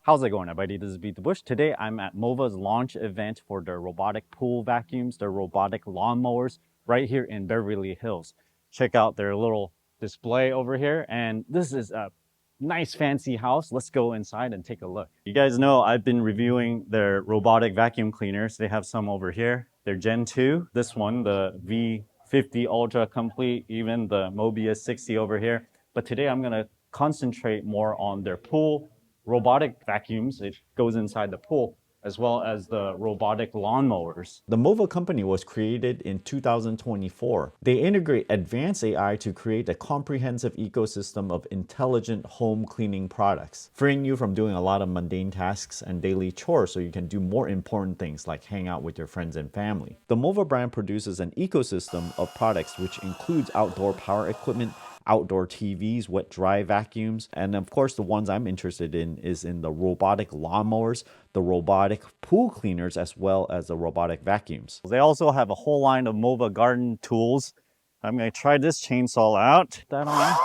How's it going, everybody? This is BeatTheBush. Today I'm at MOVA's launch event for their robotic pool vacuums, their robotic lawnmowers right here in Beverly Hills. Check out their little display over here, and this is a nice fancy house. Let's go inside and take a look. You guys know I've been reviewing their robotic vacuum cleaners. They have some over here. They're Gen 2. This one, the V50 Ultra Complete, even the Mobius 60 over here. But today I'm gonna concentrate more on their pool robotic vacuums. It goes inside the pool, as well as the robotic lawnmowers. The MOVA company was created in 2024. They integrate advanced AI to create a comprehensive ecosystem of intelligent home cleaning products, freeing you from doing a lot of mundane tasks and daily chores so you can do more important things like hang out with your friends and family. The MOVA brand produces an ecosystem of products which includes outdoor power equipment, outdoor TVs, wet-dry vacuums, and of course the ones I'm interested in is in the robotic lawnmowers, the robotic pool cleaners, as well as the robotic vacuums. They also have a whole line of MOVA garden tools. I'm going to try this chainsaw out. That on.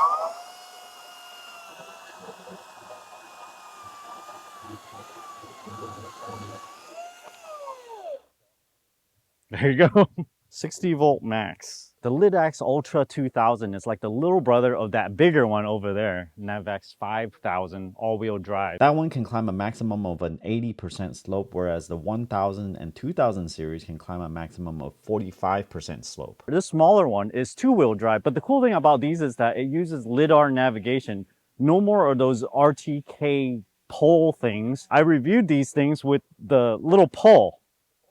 There you go. 60 volt max. The Lidax Ultra 2000 is like the little brother of that bigger one over there, Navax 5000 all-wheel drive. That one can climb a maximum of an 80% slope, whereas the 1000 and 2000 series can climb a maximum of 45% slope. This smaller one is two-wheel drive, but the cool thing about these is that it uses LiDAR navigation. No more of those RTK pole things. I reviewed these things with the little pole.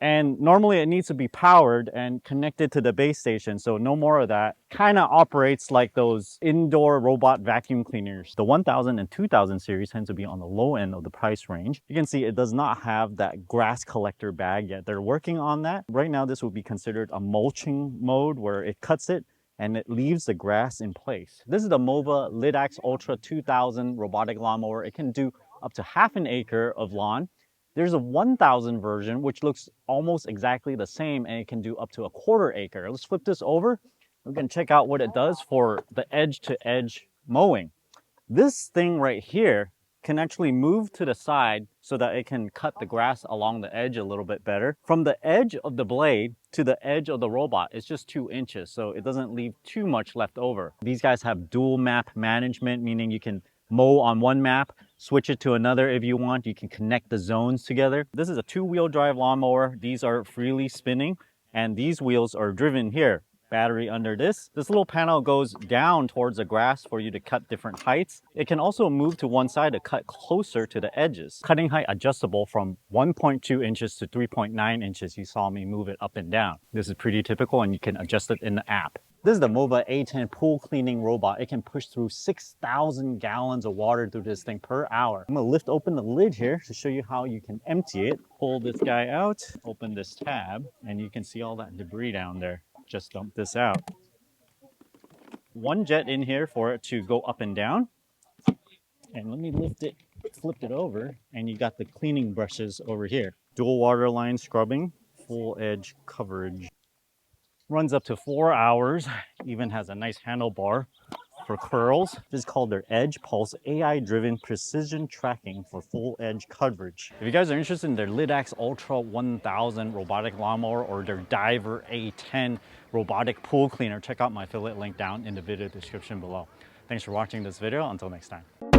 And normally it needs to be powered and connected to the base station, so no more of that. Kind of operates like those indoor robot vacuum cleaners. The 1000 and 2000 series tends to be on the low end of the price range. You can see it does not have that grass collector bag yet. They're working on that. Right now this would be considered a mulching mode where it cuts it and it leaves the grass in place. This is the MOVA Lidax Ultra 2000 robotic lawnmower. It can do up to half an acre of lawn. There's a 1000 version, which looks almost exactly the same, and it can do up to a quarter acre. Let's flip this over. We can check out what it does for the edge-to-edge mowing. This thing right here can actually move to the side so that it can cut the grass along the edge a little bit better. From the edge of the blade to the edge of the robot, it's just 2 inches, so it doesn't leave too much left over. These guys have dual map management, meaning you can mow on one map, switch it to another if you want. You can connect the zones together. This is a 2-wheel drive lawnmower. These are freely spinning, and these wheels are driven here. Battery under this. This little panel goes down towards the grass for you to cut different heights. It can also move to one side to cut closer to the edges. Cutting height adjustable from 1.2 inches to 3.9 inches. You saw me move it up and down. This is pretty typical, and you can adjust it in the app. This is the MOVA A10 pool cleaning robot. It can push through 6,000 gallons of water through this thing per hour. I'm gonna lift open the lid here to show you how you can empty it. Pull this guy out, open this tab, and you can see all that debris down there. Just dump this out. One jet in here for it to go up and down. And let me lift it, flip it over, and you got the cleaning brushes over here. Dual water line scrubbing, full edge coverage. Runs up to 4 hours, even has a nice handlebar for curls. This is called their Edge Pulse AI-driven precision tracking for full edge coverage. If you guys are interested in their Lidax Ultra 1000 robotic lawnmower or their Diver A10 robotic pool cleaner, check out my affiliate link down in the video description below. Thanks for watching this video. Until next time.